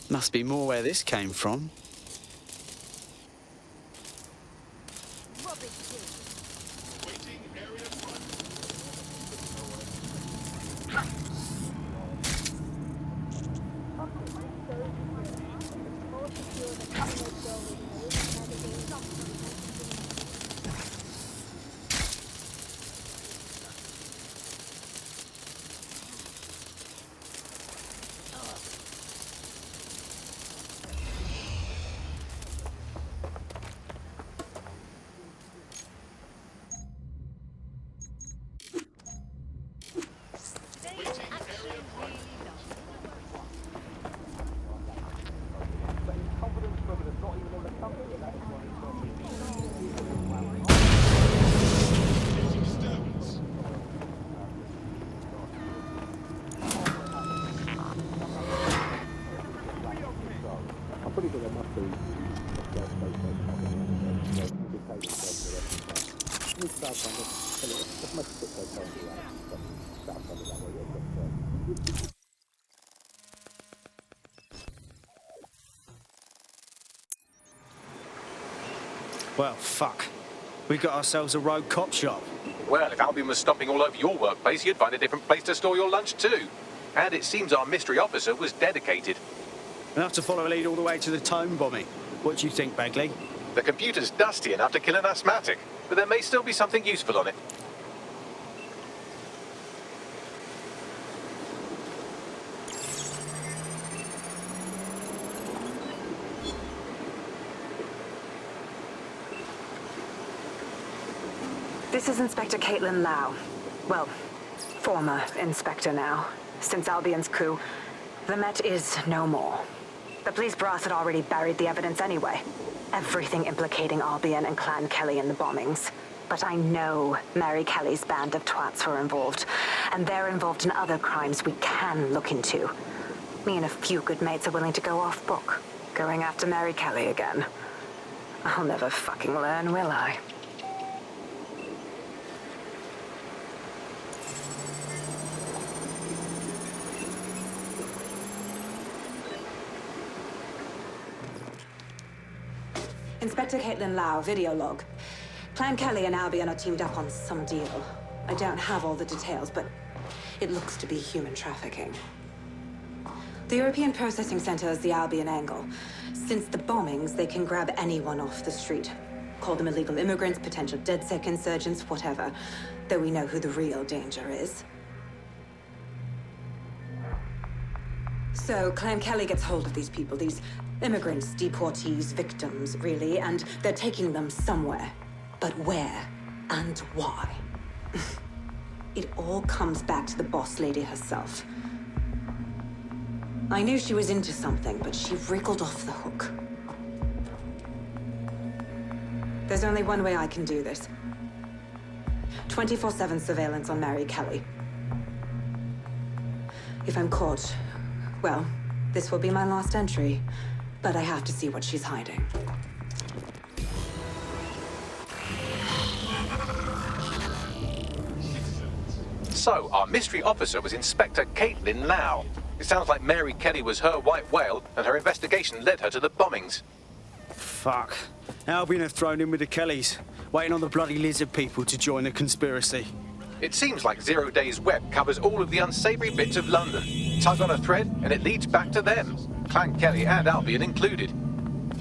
Must be more where this came from. Well, fuck. We got ourselves a rogue cop shop. Well, if Albion was stomping all over your workplace, you'd find a different place to store your lunch too. And it seems our mystery officer was dedicated. We'll have to follow a lead all the way to the Tome bombing. What do you think, Bagley? The computer's dusty enough to kill an asthmatic, but there may still be something useful on it. This is Inspector Kaitlin Lau. Well, former inspector now. Since Albion's coup, the Met is no more. The police brass had already buried the evidence anyway. Everything implicating Albion and Clan Kelly in the bombings. But I know Mary Kelly's band of twats were involved, and they're involved in other crimes we can look into. Me and a few good mates are willing to go off book, going after Mary Kelly again. I'll never fucking learn, will I? Inspector Kaitlin Lau, video log. Clan Kelly and Albion are teamed up on some deal. I don't have all the details, but it looks to be human trafficking. The European Processing Center is the Albion angle. Since the bombings, they can grab anyone off the street. Call them illegal immigrants, potential DedSec insurgents, whatever. Though we know who the real danger is. So Clan Kelly gets hold of these people, these immigrants, deportees, victims, really, and they're taking them somewhere. But where and why? It all comes back to the boss lady herself. I knew she was into something, but she wriggled off the hook. There's only one way I can do this. 24/7 surveillance on Mary Kelly. If I'm caught, well, this will be my last entry. But I have to see what she's hiding. So, our mystery officer was Inspector Kaitlin Lau. It sounds like Mary Kelly was her white whale, and her investigation led her to the bombings. Fuck. Albion have thrown in with the Kellys, waiting on the bloody lizard people to join the conspiracy. It seems like 0 Days Web covers all of the unsavory bits of London. Tug on a thread, and it leads back to them. Clan Kelly and Albion included.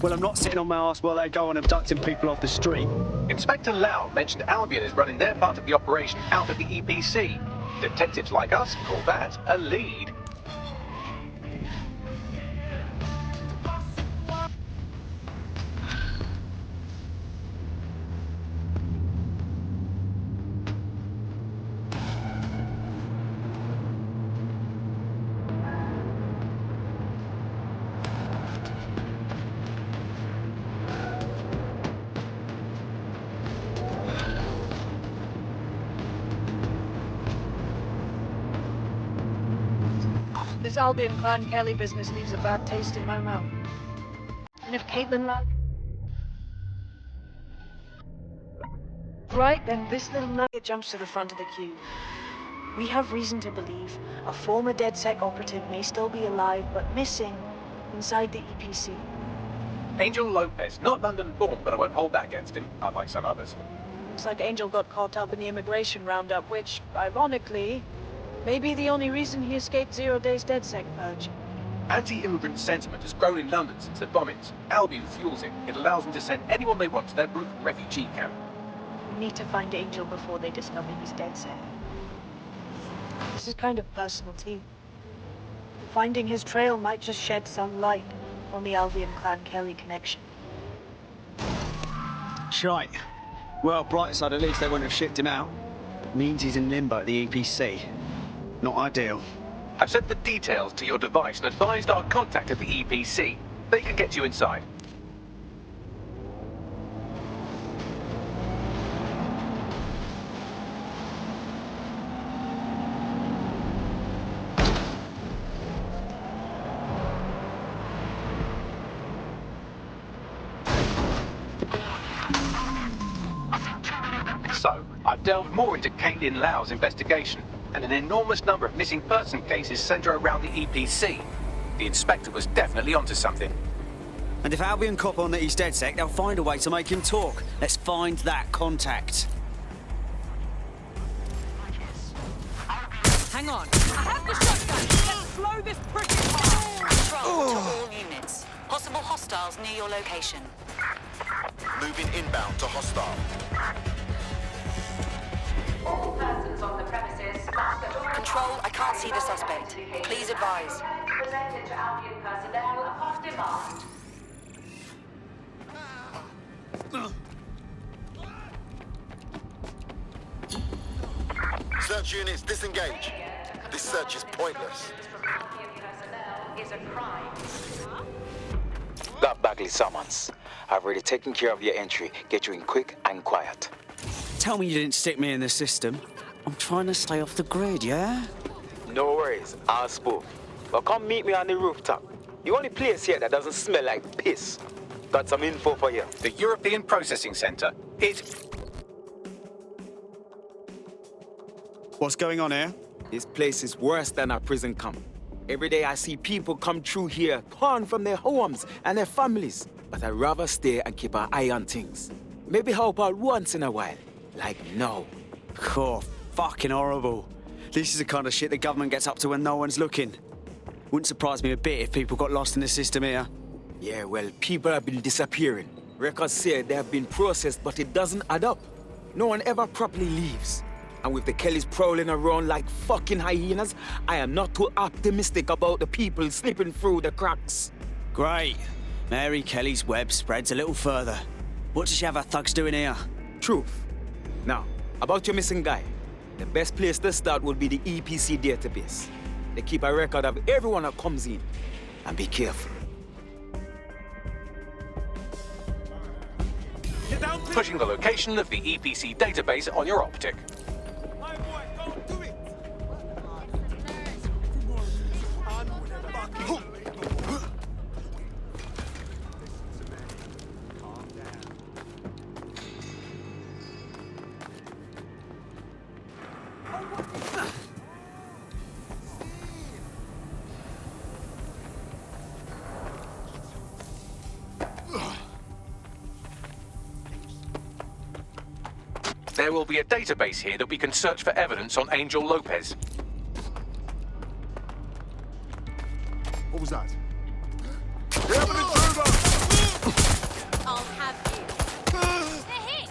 Well, I'm not sitting on my ass while they go on abducting people off the street. Inspector Lau mentioned Albion is running their part of the operation out of the EPC. Detectives like us call that a lead. This Albion Clan Kelly business leaves a bad taste in my mouth. And if Kaitlin right, then this little nugget jumps to the front of the queue. We have reason to believe a former DedSec operative may still be alive but missing inside the EPC. Angel Lopez, not London-born, but I won't hold that against him, unlike some others. Looks like Angel got caught up in the immigration roundup, which, ironically, may be the only reason he escaped 0 days DedSec purge. Anti-immigrant sentiment has grown in London since the bombings. Albion fuels it. It allows them to send anyone they want to their brutal refugee camp. We need to find Angel before they discover he's DedSec. This is kind of personal, too. Finding his trail might just shed some light on the Albion Clan Kelly connection. Shite. Well, bright side, at least they wouldn't have shipped him out. Means he's in limbo at the EPC. Not ideal. I've sent the details to your device and advised our contact at the EPC. They can get you inside. So, I've delved more into Kaitlin Lau's investigation, and an enormous number of missing person cases center around the EPC. The inspector was definitely onto something. And if Albion cop on that he's DedSec, they'll find a way to make him talk. Let's find that contact. Hang on. I have the shotgun. Let's blow this pretty hard. Control to all units. Possible hostiles near your location. Moving inbound to hostile. All persons on the premises must Control, I can't see the suspect. Please advise. Presented to Albion personnel upon demand. Search units, disengage. This search is pointless. Albion personnel is a crime. Got Bagley summons. I've already taken care of your entry. Get you in quick and quiet. Tell me you didn't stick me in the system. I'm trying to stay off the grid, yeah? No worries, I'll spoof. But come meet me on the rooftop. The only place here that doesn't smell like piss. Got some info for you. The European Processing Center. What's going on here? This place is worse than a prison camp. Every day I see people come through here, torn from their homes and their families. But I'd rather stay and keep an eye on things. Maybe help out once in a while. Like now. Cool. Fucking horrible. This is the kind of shit the government gets up to when no one's looking. Wouldn't surprise me a bit if people got lost in the system here. Yeah, well, people have been disappearing. Records say they have been processed, but it doesn't add up. No one ever properly leaves. And with the Kellys prowling around like fucking hyenas, I am not too optimistic about the people slipping through the cracks. Great. Mary Kelly's web spreads a little further. What does she have her thugs doing here? Truth. Now, about your missing guy. The best place to start would be the EPC database. They keep a record of everyone that comes in. And be careful. Pushing the location of the EPC database on your optic. There will be a database here that we can search for evidence on Angel Lopez. What was that? I'll have you. They're hit.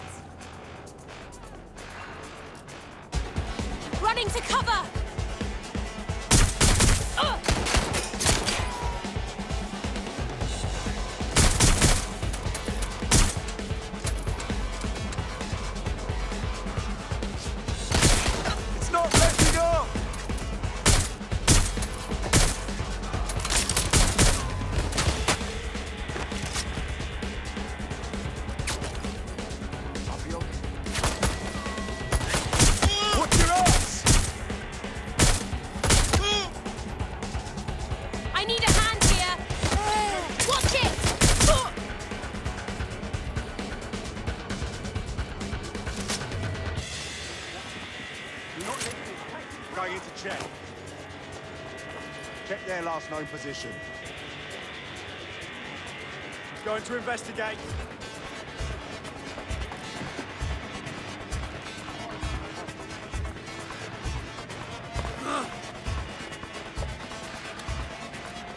Running to cover. It's not letting up! I'll be okay. Watch your ass! here to check. Check their last known position. Going to investigate.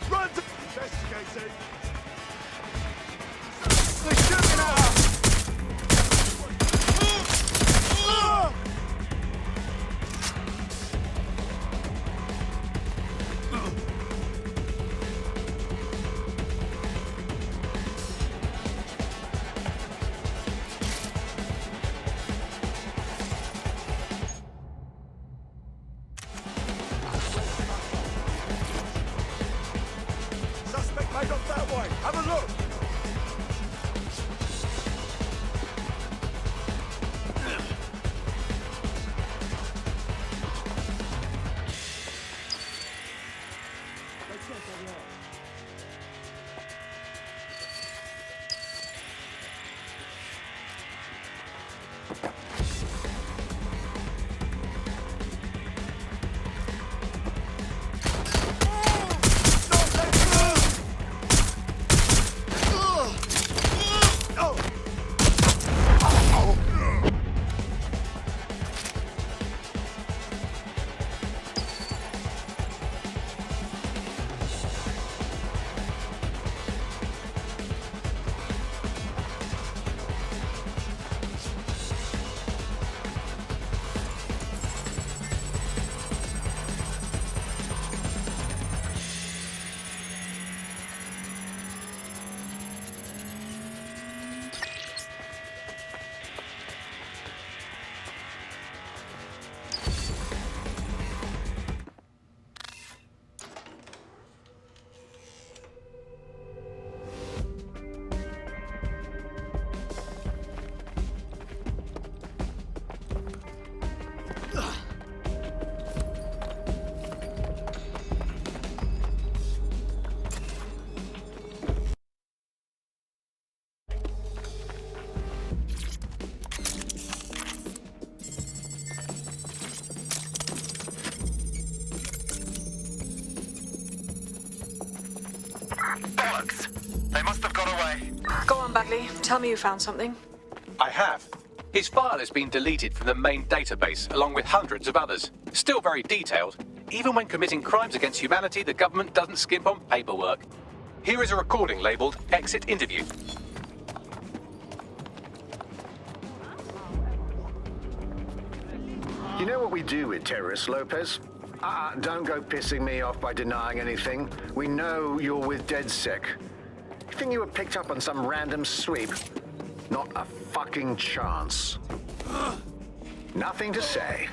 Run to investigating. They're shooting at us. Suspect made off that way. Have a look. Bollocks! They must have got away. Go on, Bagley. Tell me you found something. I have. His file has been deleted from the main database, along with hundreds of others. Still very detailed. Even when committing crimes against humanity, the government doesn't skimp on paperwork. Here is a recording labelled Exit Interview. You know what we do with terrorists, Lopez? Don't go pissing me off by denying anything. We know you're with DedSec. You think you were picked up on some random sweep? Not a fucking chance. Nothing to say.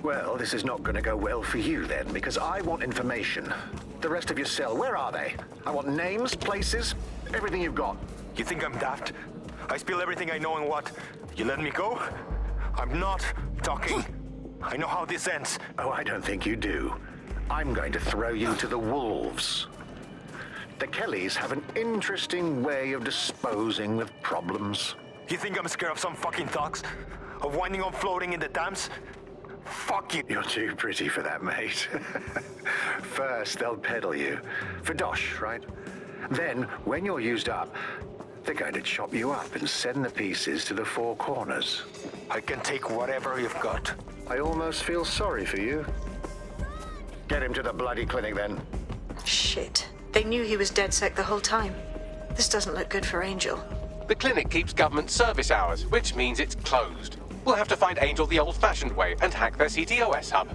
Well, this is not going to go well for you then, because I want information. The rest of your cell, where are they? I want names, places, everything you've got. You think I'm daft? I spill everything I know and what? You let me go? I'm not talking. I know how this ends. Oh, I don't think you do. I'm going to throw you to the wolves. The Kellys have an interesting way of disposing with problems. You think I'm scared of some fucking thugs? Of winding up floating in the dams? Fuck you. You're too pretty for that, mate. First, they'll peddle you. For dosh, right? Then, when you're used up, they're going to chop you up and send the pieces to the four corners. I can take whatever you've got. I almost feel sorry for you. Get him to the bloody clinic, then. Shit. They knew he was DedSec the whole time. This doesn't look good for Angel. The clinic keeps government service hours, which means it's closed. We'll have to find Angel the old-fashioned way and hack their CTOS hub.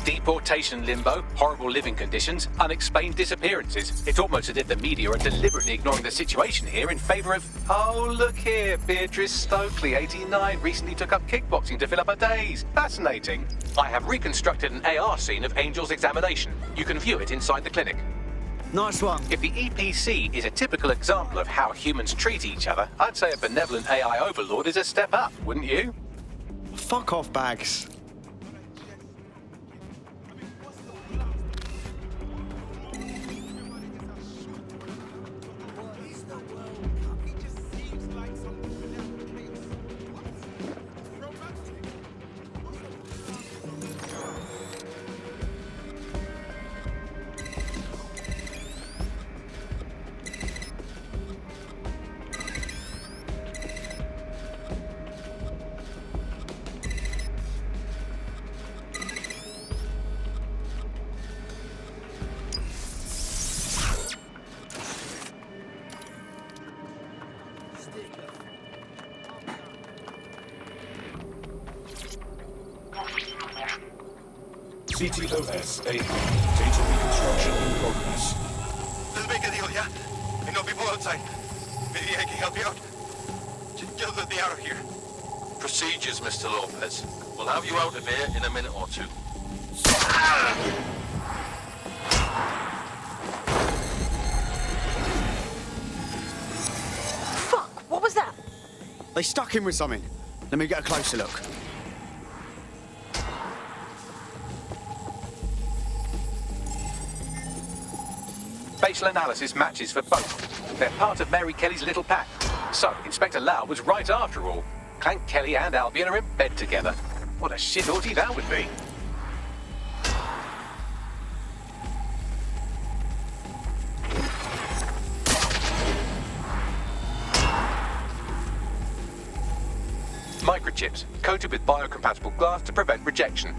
Deportation limbo, horrible living conditions, unexplained disappearances. It's almost as if the media are deliberately ignoring the situation here in favour of, oh, look here, Beatrice Stokely, 89, recently took up kickboxing to fill up her days. Fascinating. I have reconstructed an AR scene of Angel's examination. You can view it inside the clinic. Nice one. If the EPC is a typical example of how humans treat each other, I'd say a benevolent AI overlord is a step up, wouldn't you? Fuck off, Bags. CTOS 8. Data reconstruction in progress. Let's make a deal, yeah? I know people outside. Maybe I can help you out. Just get the out of here. Procedures, Mr. Lopez. We'll have you out of here in a minute or two. Fuck! What was that? They stuck him with something. Let me get a closer look. Facial analysis matches for both. They're part of Mary Kelly's little pack. So, Inspector Lau was right after all. Clank Kelly and Albion are in bed together. What a shit orgy that would be. Microchips, coated with biocompatible glass to prevent rejection.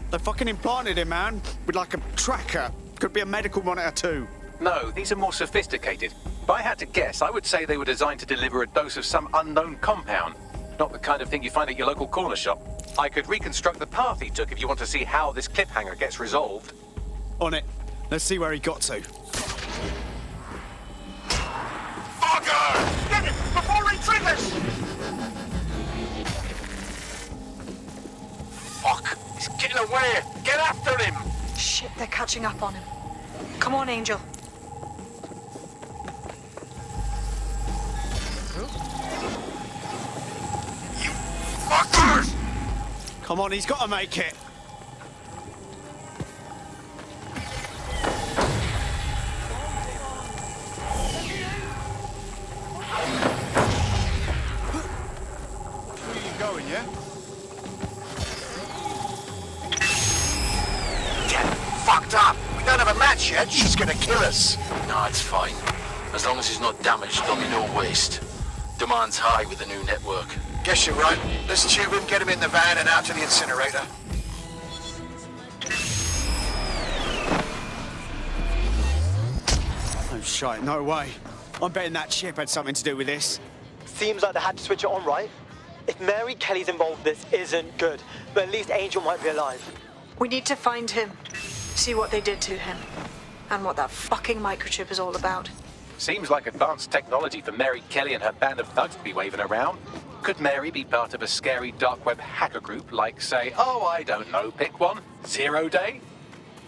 They fucking implanted him, man. With like a tracker. Could be a medical monitor too. No, these are more sophisticated. If I had to guess, I would say they were designed to deliver a dose of some unknown compound. Not the kind of thing you find at your local corner shop. I could reconstruct the path he took if you want to see how this cliffhanger gets resolved. On it. Let's see where he got to. Fucker! Get it before he triggers! Fuck! He's getting away! Get after him! Shit, they're catching up on him. Come on, Angel. You fuckers! Come on, he's got to make it. Where are you going, yeah? Get fucked up! We don't have a match yet. She's gonna kill us. No, it's fine. As long as he's not damaged, there'll be no waste. Demand's high with the new network. Guess you're right. Let's tube him, get him in the van and out to the incinerator. Oh, shite, no way. I'm betting that chip had something to do with this. Seems like they had to switch it on, right? If Mary Kelly's involved, this isn't good. But at least Angel might be alive. We need to find him. See what they did to him. And what that fucking microchip is all about. Seems like advanced technology for Mary Kelly and her band of thugs to be waving around. Could Mary be part of a scary dark web hacker group like, say, oh, I don't know, pick one, 0 Day?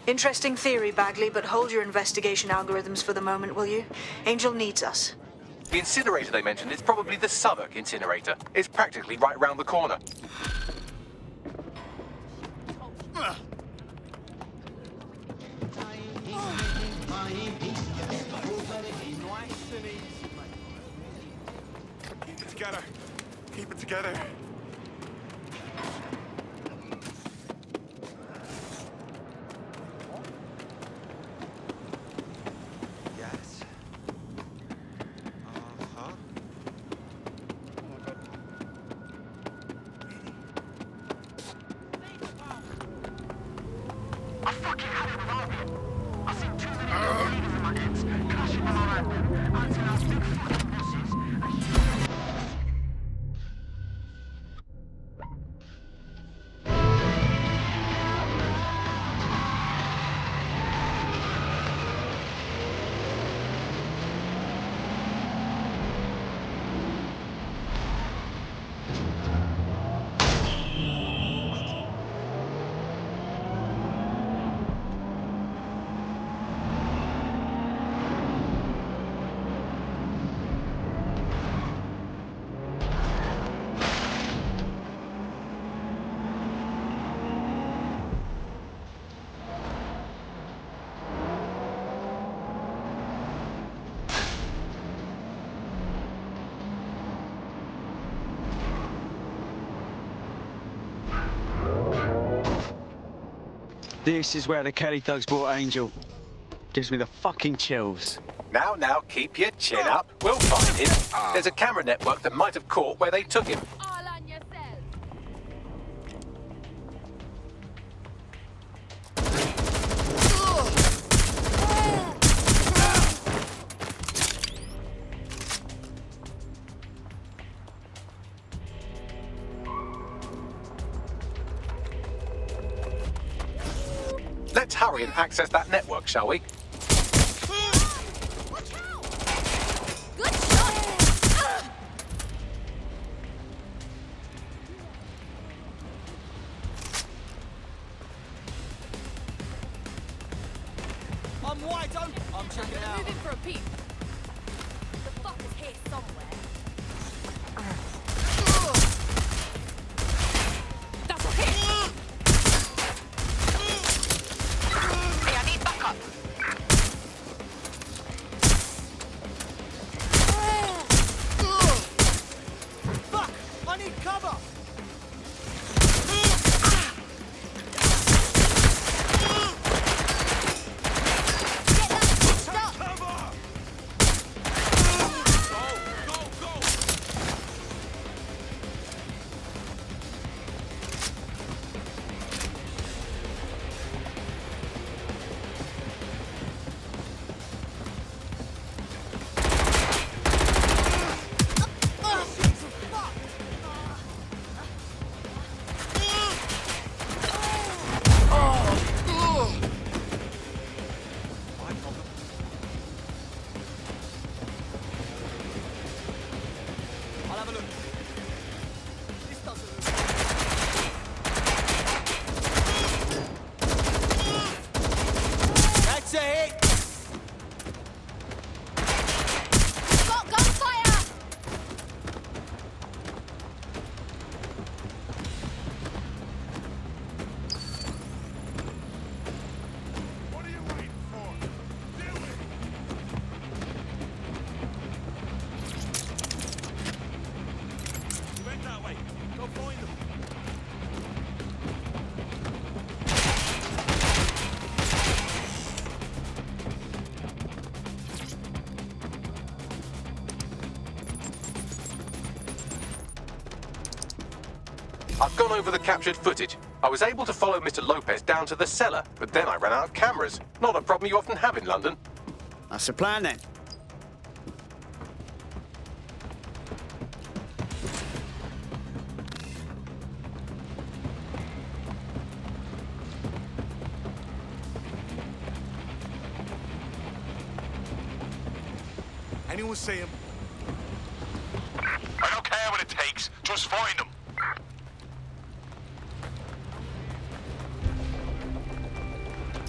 Interesting theory, Bagley, but hold your investigation algorithms for the moment, will you? Angel needs us. The incinerator they mentioned is probably the Southwark incinerator. It's practically right round the corner. Keep it together. Keep it together. Yes. Uh-huh. I fucking had it with Albion. I've seen too many leaders in my ends, clashing all around them, until our big fucking bosses are... This is where the Kelly thugs brought Angel. Gives me the fucking chills. Now, keep your chin up. We'll find him. There's a camera network that might have caught where they took him. All on yourself. hurry and access that network, shall we? Good shot! I'm wide open. I'm checking it out. Move in for a peep. The fuck is here somewhere. That's a hit! Hey, I need backup. Fuck! I need cover! I'll have a look. This doesn't look... That's a hit! Got gunfire! What are you waiting for? Do it! Went that way. Go find them. I've gone over the captured footage. I was able to follow Mr. Lopez down to the cellar, but then I ran out of cameras. Not a problem you often have in London. That's the plan then. Anyone see him? I don't care what it takes. Just find them.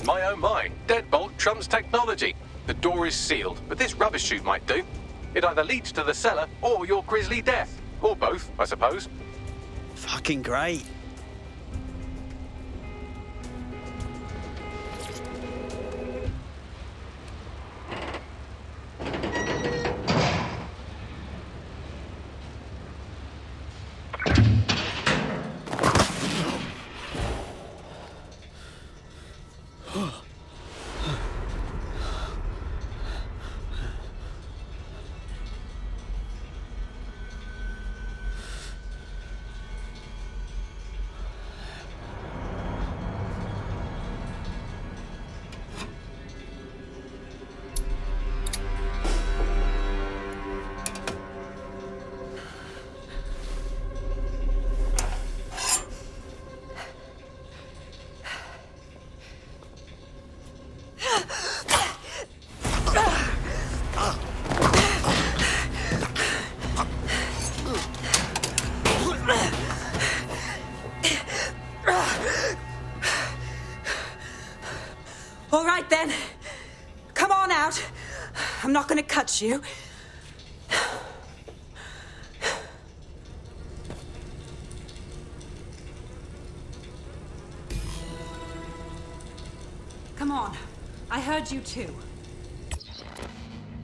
My oh my, deadbolt trumps technology. The door is sealed, but this rubbish chute might do. It either leads to the cellar or your grisly death. Or both, I suppose. Fucking great. All right then. Come on out. I'm not gonna cut you. Come on. I heard you too.